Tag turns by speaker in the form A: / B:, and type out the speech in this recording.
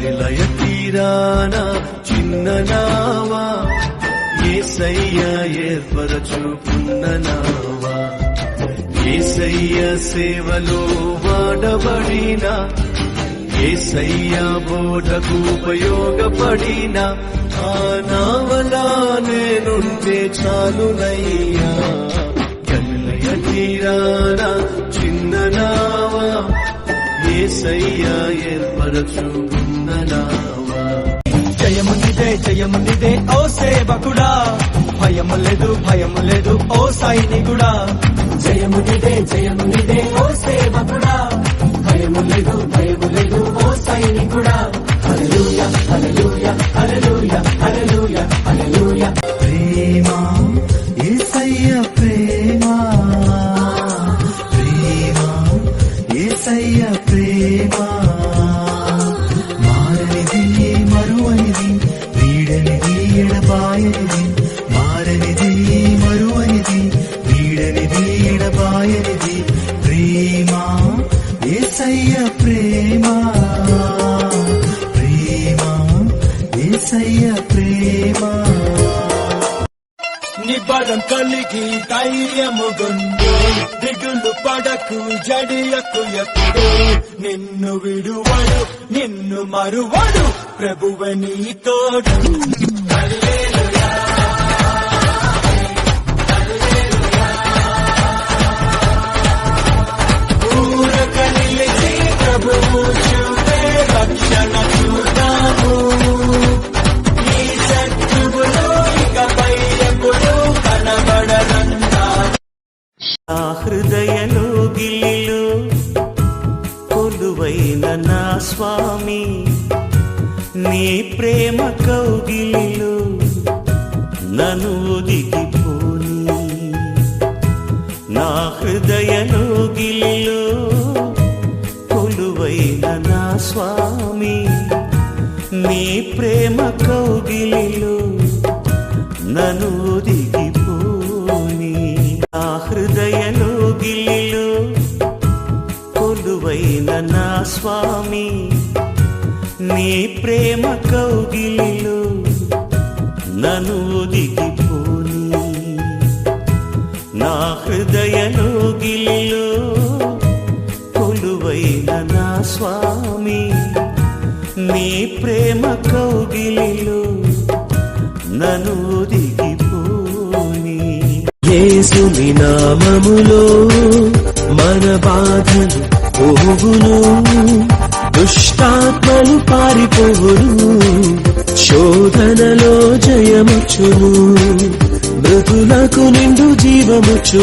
A: గలిలయ తీరాన చిన్న నావా యేసయ్య ఏర్పరచుకున్న నావా యేసయ్య సేవలో వాడబడిన యేసయ్య బోధకు ఉపయోగపడిన ఆ నావలా నేనుంటే చాలునయ్యా గలిలయ తీరాన చిన్న నావా యేసయ్య ఏర్పరచుకున్న నావా
B: జయము నిదే ఓ సేవకుడా భయము లేదు ఓ సైనికుడా జయము నిదే ఓ సేవకుడా భయము లేదు ఓ సైనికుడా హల్లెలూయా హల్లెలూయా హల్లెలూయా హల్లెలూయా హల్లెలూయా
A: ప్రేమ యేసయ్య ప్రేమ ప్రేమ యేసయ్య ప్రేమ మారనిది మరువనిది వీడనిది ఎడబాయనిది మారనిది మరువనిది వీడనిది ఎడబాయనిది ప్రేమ యేసయ్య ప్రేమ ప్రేమ యేసయ్య ప్రేమ
B: నిబరం కలిగి ధైర్యముగొందు దిగులు పడకు జడియకు ఎప్పుడు నిన్ను విడువడు నిన్ను మరువడు ప్రభువే నీ తోడు హల్లెలూయా ఊరక నిలిచి ప్రభువు చూపే రక్షణ చూద్దాము ఈ శత్రువులు ఇకపై ఎప్పుడు కనబడరంతా
C: ఆ హృదయలో గిల్లిలో కొలువైన నా స్వామి నీ ప్రేమ కౌగిలిలో నన్ను ఒదిగిపోని నా హృదయలో గిల్లిలో కొలువైన నా స్వామి నీ ప్రేమ కౌగిలిలో నన్ను ఒదిగిపోని నా హృదయలో గిల్లిలో కొలువైన నా స్వామి నీ ప్రేమ కౌగిలిలో నన్ను ఒదిగిపోని నా హృదయలో గిల్లిలో కొలువైన నా స్వామి నీ ప్రేమ కౌగిలిలో నన్ను ఒదిగిపోని
A: యేసుని నామములో మన బాధలు పోవును దుష్టాత్మలు పారిపోవును శోధనలో జయముచును మృతులకు నిండు జీవముచు